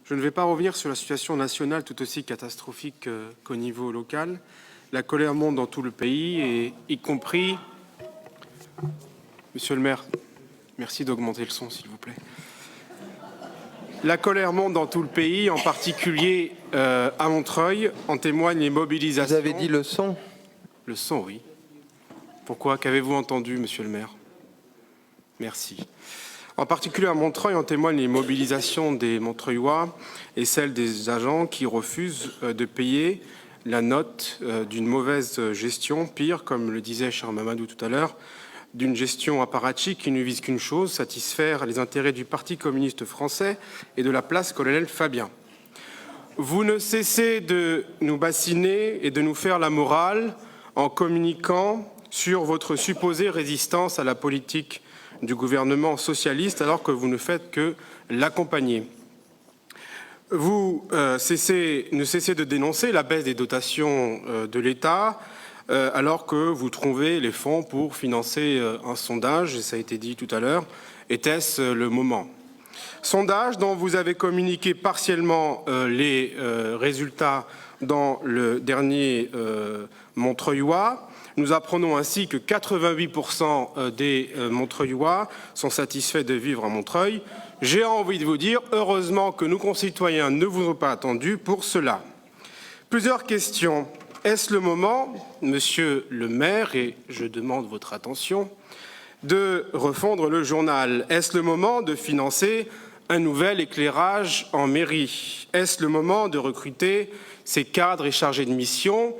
Je ne vais pas revenir sur la situation nationale tout aussi catastrophique qu'au niveau local. La colère monte dans tout le pays, et y compris... Monsieur le maire, merci d'augmenter le son, s'il vous plaît. La colère monte dans tout le pays, en particulier à Montreuil. En témoignent les mobilisations... Vous avez dit le son? Le son, oui. Pourquoi? Qu'avez-vous entendu, monsieur le maire? Merci. En particulier à Montreuil, en témoignent les mobilisations des Montreuillois et celles des agents qui refusent de payer la note d'une mauvaise gestion, pire, comme le disait cher Mamadou tout à l'heure, d'une gestion apparatchik qui ne vise qu'une chose, satisfaire les intérêts du Parti communiste français et de la place Colonel Fabien. Vous ne cessez de nous bassiner et de nous faire la morale en communiquant sur votre supposée résistance à la politique du gouvernement socialiste, alors que vous ne faites que l'accompagner. Vous ne cessez de dénoncer la baisse des dotations de l'État, alors que vous trouvez les fonds pour financer un sondage, et ça a été dit tout à l'heure. Était-ce le moment? Sondage dont vous avez communiqué partiellement les résultats dans le dernier Montreuillois. Nous apprenons ainsi que 88% des Montreuillois sont satisfaits de vivre à Montreuil. J'ai envie de vous dire, heureusement que nos concitoyens ne vous ont pas attendu pour cela. Plusieurs questions. Est-ce le moment, monsieur le maire, et je demande votre attention, de refondre le journal? Est-ce le moment de financer un nouvel éclairage en mairie? Est-ce le moment de recruter ces cadres et chargés de mission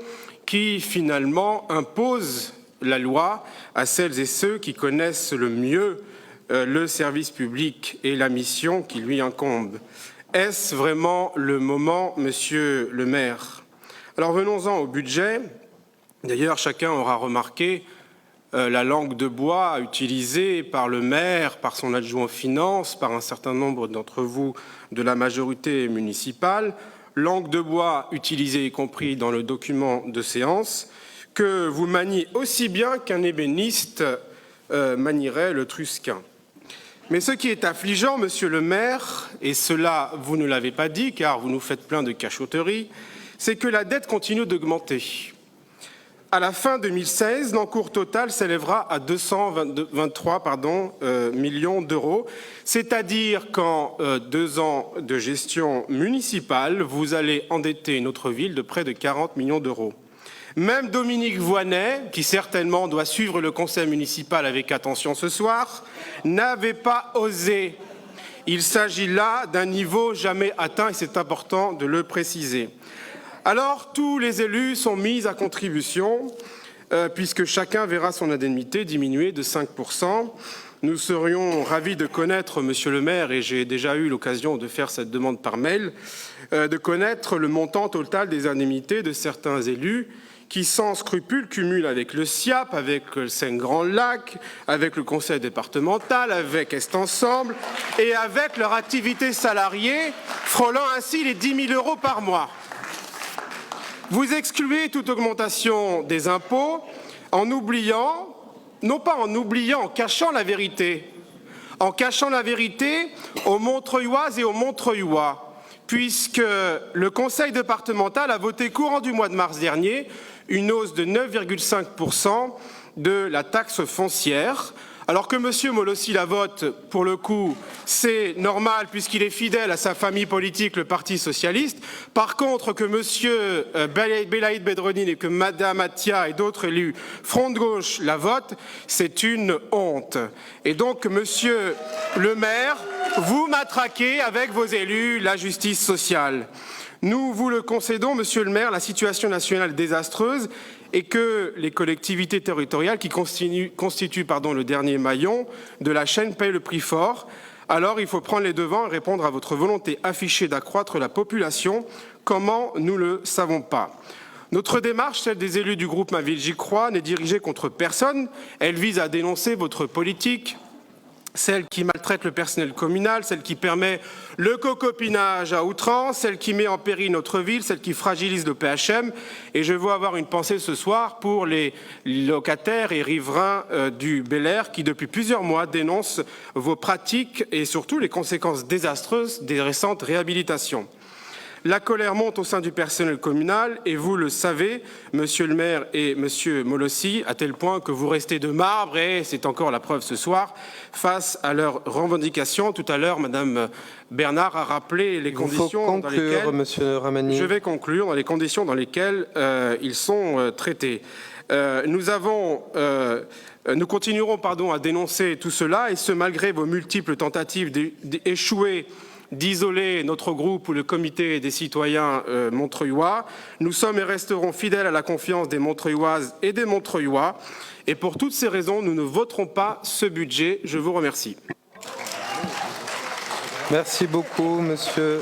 qui finalement imposent la loi à celles et ceux qui connaissent le mieux le service public et la mission qui lui incombe? Est-ce vraiment le moment, monsieur le maire? Alors venons-en au budget. D'ailleurs, chacun aura remarqué la langue de bois utilisée par le maire, par son adjoint aux finances, par un certain nombre d'entre vous de la majorité municipale, langue de bois utilisée y compris dans le document de séance, que vous maniez aussi bien qu'un ébéniste manierait le trusquin. Mais ce qui est affligeant, monsieur le maire, et cela vous ne l'avez pas dit car vous nous faites plein de cachotteries, c'est que la dette continue d'augmenter. À la fin 2016, l'encours total s'élèvera à 223 millions d'euros, c'est-à-dire qu'en 2 ans de gestion municipale, vous allez endetter notre ville de près de 40 millions d'euros. Même Dominique Voynet, qui certainement doit suivre le conseil municipal avec attention ce soir, n'avait pas osé. Il s'agit là d'un niveau jamais atteint et c'est important de le préciser. Alors, tous les élus sont mis à contribution, puisque chacun verra son indemnité diminuer de 5%. Nous serions ravis de connaître, monsieur le maire, et j'ai déjà eu l'occasion de faire cette demande par mail, de connaître le montant total des indemnités de certains élus qui, sans scrupule, cumulent avec le SIAP, avec le Seine-Grand Lac, avec le conseil départemental, avec Est Ensemble et avec leur activité salariée, frôlant ainsi les 10 000 euros par mois. Vous excluez toute augmentation des impôts en oubliant, non pas en oubliant, en cachant la vérité aux Montreuilloises et aux Montreuillois, puisque le conseil départemental a voté courant du mois de mars dernier une hausse de 9,5% de la taxe foncière, alors que M. Molossi la vote, pour le coup, c'est normal puisqu'il est fidèle à sa famille politique, le Parti socialiste. Par contre, que M. Belaïd Bedreddine et que Mme Attia et d'autres élus front de gauche la votent, c'est une honte. Et donc, Monsieur le maire, vous matraquez avec vos élus la justice sociale. Nous vous le concédons, monsieur le maire, la situation nationale est désastreuse et que les collectivités territoriales qui constituent le dernier maillon de la chaîne payent le prix fort. Alors il faut prendre les devants et répondre à votre volonté affichée d'accroître la population. Comment? Nous ne le savons pas. Notre démarche, celle des élus du groupe Ma Ville J'y crois, n'est dirigée contre personne. Elle vise à dénoncer votre politique, celle qui maltraite le personnel communal, celle qui permet le cocopinage à outrance, celle qui met en péril notre ville, celle qui fragilise le PHM. Et je veux avoir une pensée ce soir pour les locataires et riverains du Bel-Air qui, depuis plusieurs mois, dénoncent vos pratiques et surtout les conséquences désastreuses des récentes réhabilitations. La colère monte au sein du personnel communal et vous le savez, monsieur le maire et monsieur Molossi, à tel point que vous restez de marbre, et c'est encore la preuve ce soir, face à leurs revendications. Tout à l'heure, madame Bernard a rappelé les conditions dans lesquelles... monsieur Ramani. Je vais conclure, dans les conditions dans lesquelles ils sont traités. Nous continuerons à dénoncer tout cela, et ce malgré vos multiples tentatives d'échouer d'isoler notre groupe ou le comité des citoyens montreuillois. Nous sommes et resterons fidèles à la confiance des Montreuilloises et des Montreuillois. Et pour toutes ces raisons, nous ne voterons pas ce budget. Je vous remercie. Merci beaucoup, monsieur.